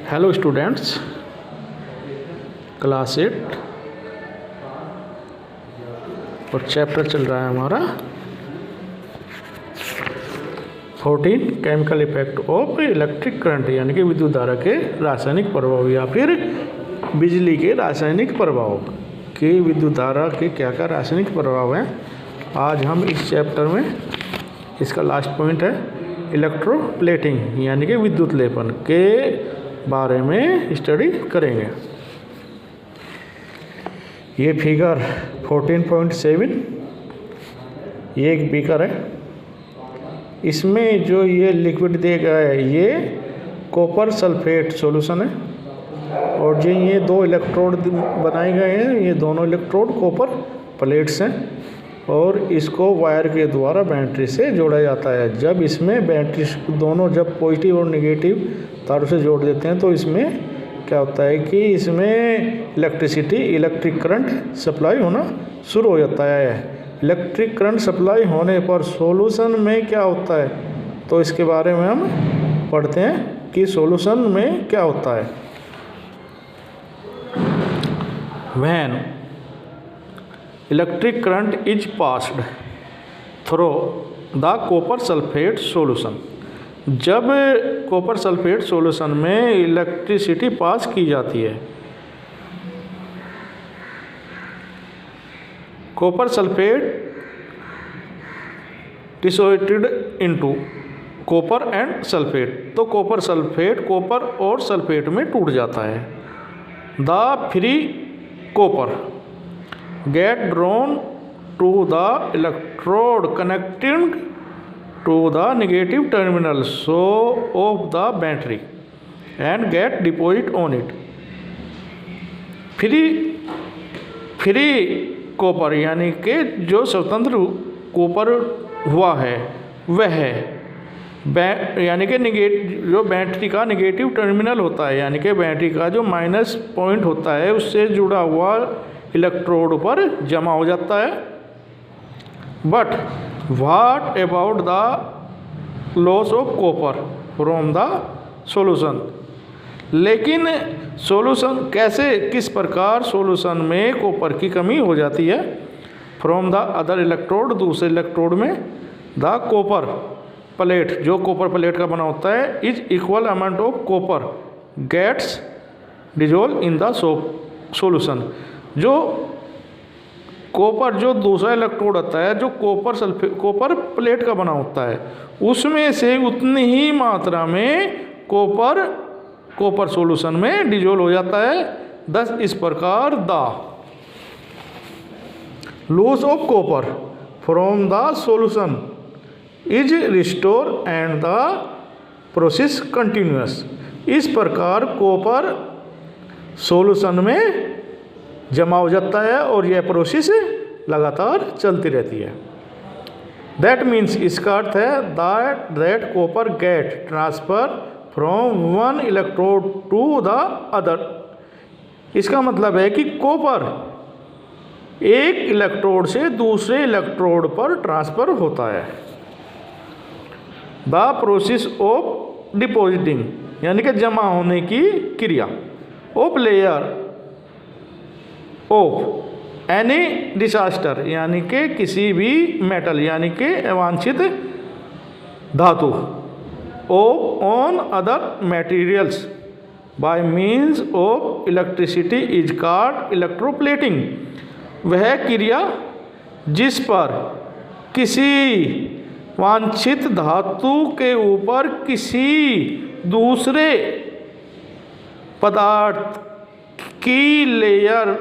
Hello students, class 8 और chapter चल रहा है हमारा 14 chemical effect of electric current, यानी कि विद्युत धारा के रासायनिक प्रभाव या फिर बिजली के रासायनिक प्रभाव के विद्युत धारा के क्या क्या रासायनिक प्रभाव हैं। आज हम इस चैप्टर में इसका लास्ट पॉइंट है इलेक्ट्रोप्लेटिंग, यानी कि विद्युत लेपन के बारे में स्टडी करेंगे। ये फिगर 14.7 ये एक बीकर है। इसमें जो ये लिक्विड दिया गया है ये कॉपर सल्फेट सॉल्यूशन है और जो ये दो इलेक्ट्रोड बनाए गए हैं ये दोनों इलेक्ट्रोड कॉपर प्लेट्स हैं और इसको वायर के द्वारा बैटरी से जोड़ा जाता है। जब इसमें बैटरी दोनों जब पॉजिटिव और नेगेटिव तारों से जोड़ देते हैं तो इसमें क्या होता है कि इसमें इलेक्ट्रिक करंट सप्लाई होना शुरू हो जाता है। इलेक्ट्रिक करंट सप्लाई होने पर सॉल्यूशन में क्या होता है तो इसके बारे में हम पढ़ते हैं कि सॉल्यूशन में क्या होता है। When electric current is passed through the copper sulphate solution, जब कॉपर सल्फेट सॉल्यूशन में इलेक्ट्रिसिटी पास की जाती है, copper sulphate dissociated into copper and sulphate, तो कॉपर और सल्फेट में टूट जाता है। The free copper get drawn to the electrode connecting to the negative terminal so of the battery and get deposit on it। Free copper यानी कि जो स्वतंत्र कॉपर हुआ है वह यानी कि जो बैटरी का नेगेटिव टर्मिनल होता है, यानी कि बैटरी का जो माइनस पॉइंट होता है उससे जुड़ा हुआ इलेक्ट्रोड पर जमा हो जाता है। But what about the loss of copper from the solution, लेकिन सॉल्यूशन किस प्रकार सॉल्यूशन में कॉपर की कमी हो जाती है। फ्रॉम द अदर इलेक्ट्रोड, दूसरे इलेक्ट्रोड में द कॉपर प्लेट जो कॉपर प्लेट का बना होता है is equal amount of copper gets dissolve in the solution. जो कॉपर जो दूसरा इलेक्ट्रोड होता है जो कॉपर प्लेट का बना होता है उसमें से उतनी ही मात्रा में कॉपर सॉल्यूशन में डिजोल्व हो जाता है। थस इस प्रकार the loss of copper from the solution is restore and the process continuous. इस प्रकार कॉपर सॉल्यूशन में जमा हो जाता है और यह प्रोसेस लगातार चलती रहती है। दैट मीन्स इसका अर्थ है that copper get transfer from one electrode to the other. इसका मतलब है कि कॉपर एक इलेक्ट्रोड से दूसरे इलेक्ट्रोड पर ट्रांसफर होता है। द प्रोसेस ऑफ डिपॉजिटिंग यानी कि जमा होने की क्रिया of layer of any disaster यानी कि किसी भी मेटल यानी कि अवांछित धातु of on other materials bye means of electricity is called electroplating. वह क्रिया जिस पर किसी वांछित धातु के ऊपर किसी दूसरे पदार्थ की लेयर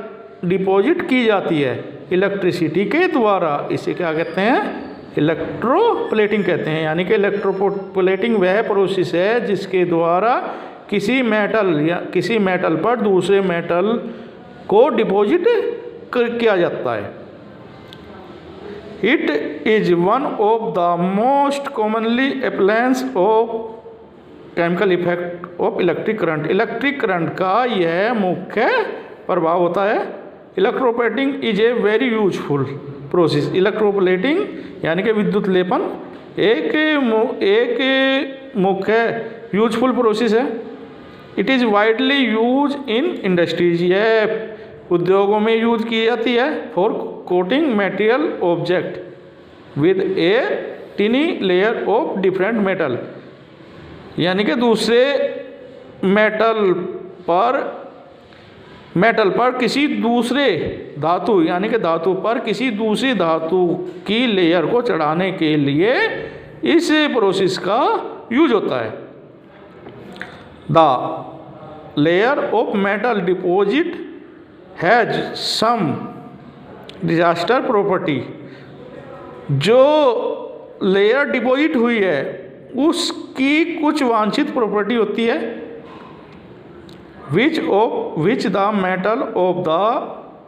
डिपॉजिट की जाती है इलेक्ट्रिसिटी के द्वारा, इसे क्या कहते हैं इलेक्ट्रोप्लेटिंग कहते हैं। यानी कि इलेक्ट्रोप्लेटिंग वह प्रोसेस है जिसके द्वारा किसी मेटल पर दूसरे मेटल को डिपॉजिट किया जाता है। It is one of the most commonly appliance of chemical effect of electric current. Electric current का यह मुख्य प्रभाव होता है। Electroplating is a very useful process. Electroplating यानी कि विद्युत लेपन एक मुख्य यूजफुल प्रोसेस है it is widely use in industries, यह उद्योगों में यूज की जाती है। For coating material object with A टिनी layer of different metal, यानी कि दूसरे मेटल पर किसी दूसरे धातु, यानी कि धातु पर किसी दूसरी धातु की लेयर को चढ़ाने के लिए इस प्रोसेस का यूज होता है। The layer of metal deposit has some disaster property, जो लेयर डिपॉजिट हुई है उसकी कुछ वांछित प्रॉपर्टी होती है। Which the metal of the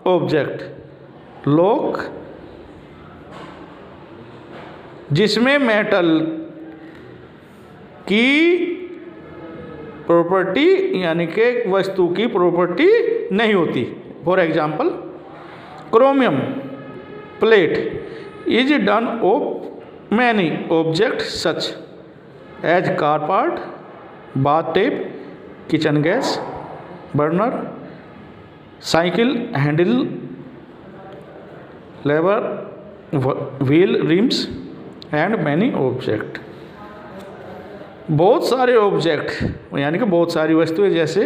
object lack, जिसमें मेटल की प्रॉपर्टी यानी कि वस्तु की प्रॉपर्टी नहीं होती। For example chromium plate is done of many object such as car part, bath tap, kitchen gas burner, cycle handle, lever, wheel rims and many object. बहुत सारे ऑब्जेक्ट यानी कि बहुत सारी वस्तुएं, जैसे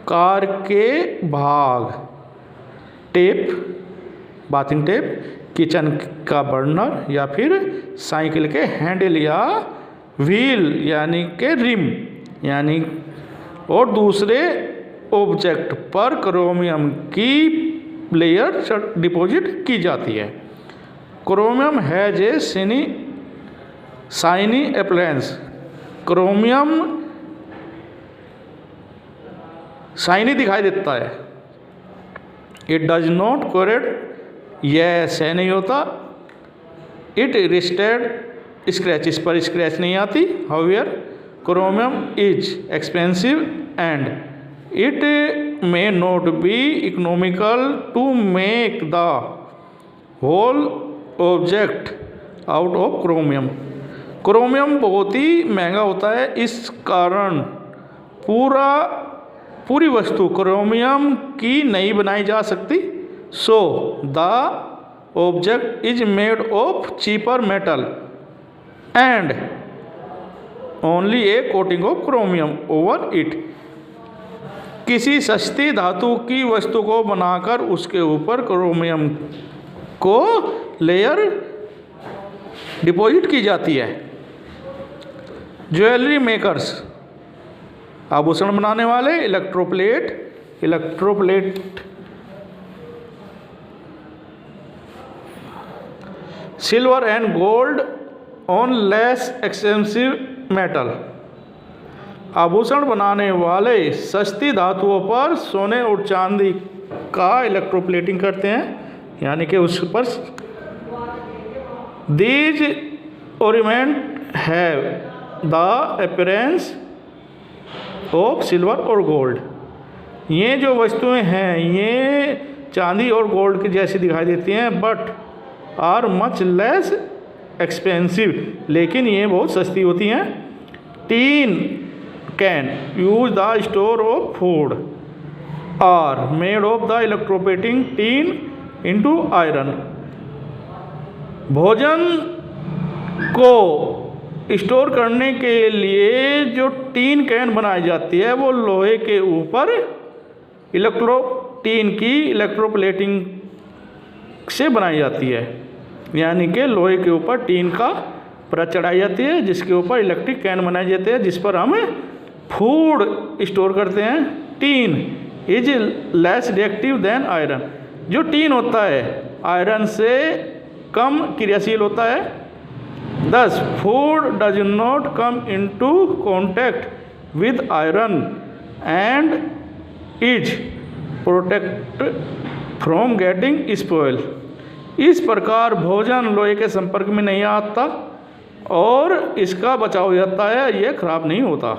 कार के भाग, टेप, बाथिंग टेप, किचन का बर्नर, या फिर साइकिल के हैंडल या व्हील यानी के रिम, यानी और दूसरे ऑब्जेक्ट पर क्रोमियम की लेयर डिपॉजिट की जाती है। Chromium has a shiny appearance, chromium shiny दिखाई देता है। इट डज नॉट कोरेट, यह सह नहीं होता। इट रिस्टेड स्क्रैचेस, पर स्क्रैच नहीं आती। However chromium is expensive and it may not be economical to make the whole object out of chromium. Chromium बहुत ही महंगा होता है, इस कारण पूरी वस्तु क्रोमियम की नहीं बनाई जा सकती। So the object is made of cheaper metal and only A coating of chromium over it. किसी सस्ती धातु की वस्तु को बनाकर उसके ऊपर क्रोमियम को लेयर डिपॉजिट की जाती है। ज्वेलरी मेकर्स, आभूषण बनाने वाले, electroplate silver and gold on less expensive metal, आभूषण बनाने वाले सस्ती धातुओं पर सोने और चांदी का इलेक्ट्रोप्लेटिंग करते हैं, यानी कि उस पर। These ornament have the appearance of silver और गोल्ड, ये जो वस्तुएं हैं ये चांदी और गोल्ड की जैसी दिखाई देती हैं, but are much less expensive, लेकिन ये बहुत सस्ती होती हैं। Tin can use the store of food are made of the electroplating tin into iron, भोजन को स्टोर करने के लिए जो टीन कैन बनाई जाती है वो लोहे के ऊपर टीन की इलेक्ट्रोप्लेटिंग से बनाई जाती है, यानी कि लोहे के ऊपर टीन का परत चढ़ाई जाती है जिसके ऊपर इलेक्ट्रिक कैन बनाए जाते हैं जिस पर हम फूड स्टोर करते हैं। Tin is less reactive than iron, जो टीन होता है आयरन से कम क्रियाशील होता है। दस food does not come into contact with iron and is protect from getting spoil, इस प्रकार भोजन लोहे के संपर्क में नहीं आता और इसका बचाव हो जाता है, यह खराब नहीं होता।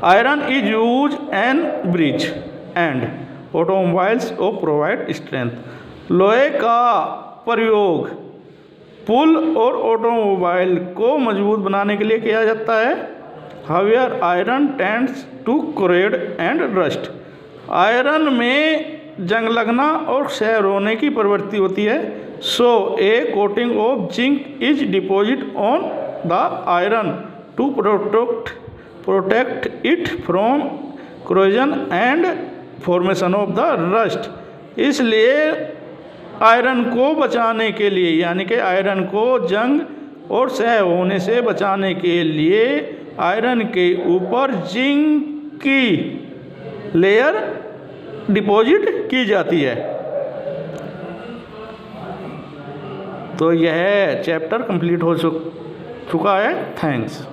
Iron is use N bridge and automobiles of provide strength, लोहे का प्रयोग पुल और ऑटोमोबाइल को मजबूत बनाने के लिए किया जाता है। However iron tends to corrode and rust. Iron में जंग लगना और क्षय होने की प्रवृत्ति होती है। So a coating of zinc is deposit on the iron to protect it from corrosion and formation of the rust. इसलिए आयरन को बचाने के लिए, यानी कि आयरन को जंग और क्षय होने से बचाने के लिए आयरन के ऊपर जिंक की लेयर डिपॉजिट की जाती है। तो यह चैप्टर कंप्लीट हो चुका है। थैंक्स।